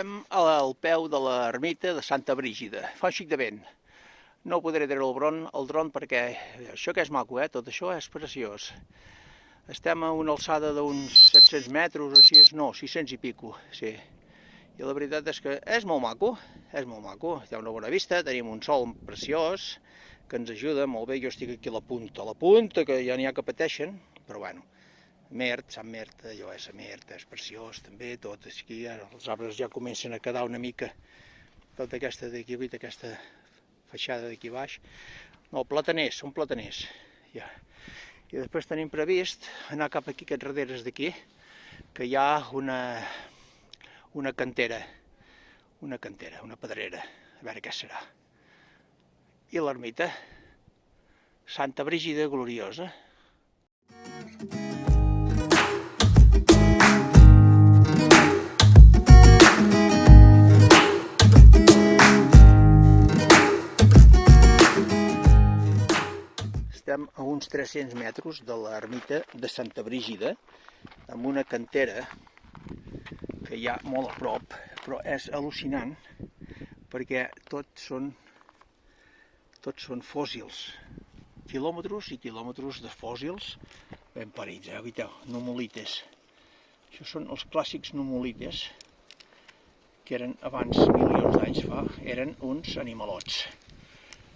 Estem al peu de l'ermita de Santa Brígida. Fa un xic de vent. No podré treure el dron perquè això que és maco, tot això és preciós. Estem a una alçada d'uns 700 metres o així, no, 600 i pico, sí. I la veritat és que és molt maco, és molt maco. Hi ha una bona vista, tenim un sol preciós que ens ajuda molt bé. Jo estic aquí a la punta que ja n'hi ha que pateixen, però bueno. Sant Mert, allò és Mert, és preciós també, tot aquí, els arbres ja comencen a quedar una mica, tota aquesta d'aquí, aquesta feixada d'aquí baix. No, plataners, són plataners, ja. I després tenim previst anar cap aquí, aquests darreres d'aquí, que hi ha una cantera, una pedrera, a veure què serà. I l'ermita, Santa Brígida Gloriosa. Estem a uns 300 metres de l'ermita de Santa Brígida, amb una cantera que hi ha molt a prop, però és al·lucinant perquè tots són fòssils, quilòmetres i quilòmetres de fòssils ben parits, Veieu, nummulites. Això són els clàssics nummulites, que eren abans, milions d'anys fa, eren uns animalots.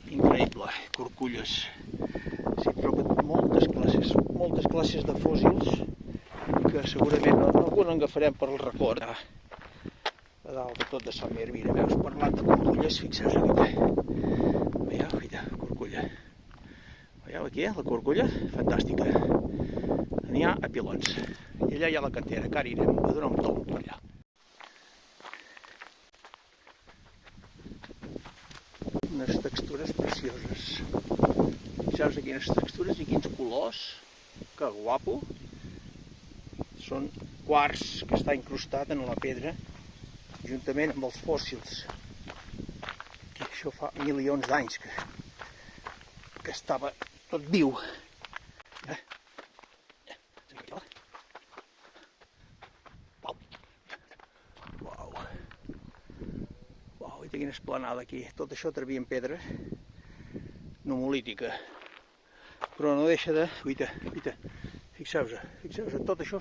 Increïble, corculles. S'hi troben moltes classes de fòssils que segurament algun agafarem per el record. A dalt de tot de Sant Mer, mira, veus, parlant de corculles, fixeu-vos aquí. Veieu, corculla. Veieu aquí, la corculla? Fantàstica. N'hi ha a pilons. I allà hi ha la cantera, que ara irem a donar un tomb per allà. Unes textures precioses. Fixeu-vos quines textures i quins colors. Que guapo. Són quars que està incrustat en la pedra, juntament amb els fòssils. Això fa milions d'anys que estava tot viu. Uau, quina esplanada aquí. Tot això servia en pedra numulítica. Però no deixa de... Fixeu-vos, tot això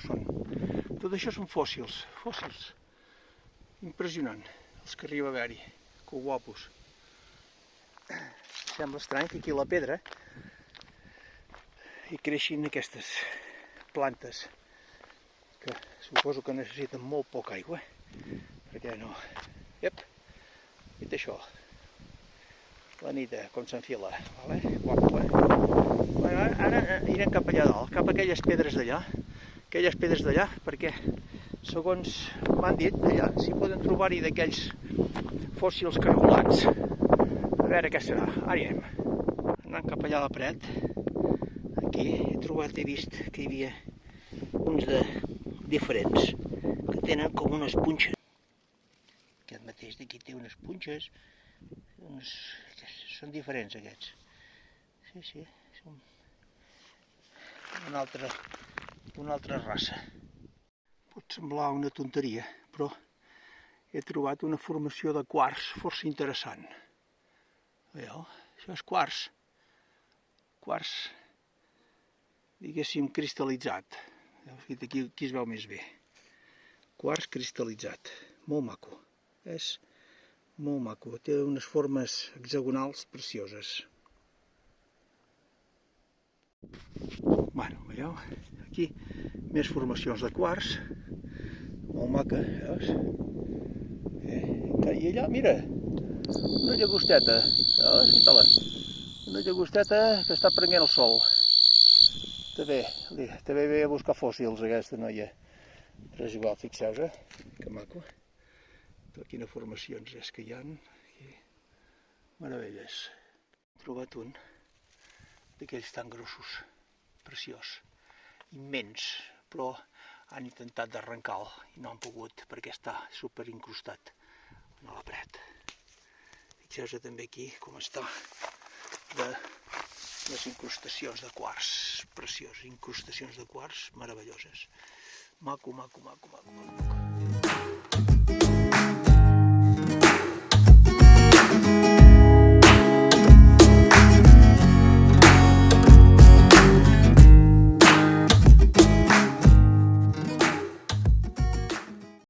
són fòssils. Impressionant, els que arriba a haver-hi. Que guapos. Sembla estrany que aquí a la pedra hi creixin aquestes plantes que suposo que necessiten molt poca aigua, perquè no... Dit això, la nit com s'enfila, guapo, Ara anirem cap allà dalt, cap a aquelles pedres d'allà, perquè segons m'han dit, allà s'hi poden trobar-hi d'aquells fòssils cargolats. A veure què serà, ara hi anem. Anant cap allà a la paret, aquí he vist que hi havia uns de diferents, que tenen com unes punxes. Aquest mateix d'aquí té unes punxes, són diferents aquests. Sí, són una altra raça. Pot semblar una tonteria, però he trobat una formació de quars força interessant. Veieu? Això és quars. Quars, diguéssim, cristal·litzat. Aquí es veu més bé. Quars cristal·litzat. Molt maco. És molt maco. Té unes formes hexagonals precioses. Bueno, veieu? Aquí més formacions de quars. Molt maca, veus? I allà, mira, una llagosteta. Veus? Mira-la. Una llagosteta que està prenent el sol. També ve a buscar fòssils aquesta noia. Però és igual, fixeu-vos, que maco. Quines formacions és que hi ha. Meravelles. He trobat un d'aquells tan grossos, preciós, immens, però han intentat d'arrencar-lo i no han pogut perquè està superincrustat a la paret. Fixeu-vos també aquí com està de les incrustacions de quars, preciós, incrustacions de quars meravelloses. Maco.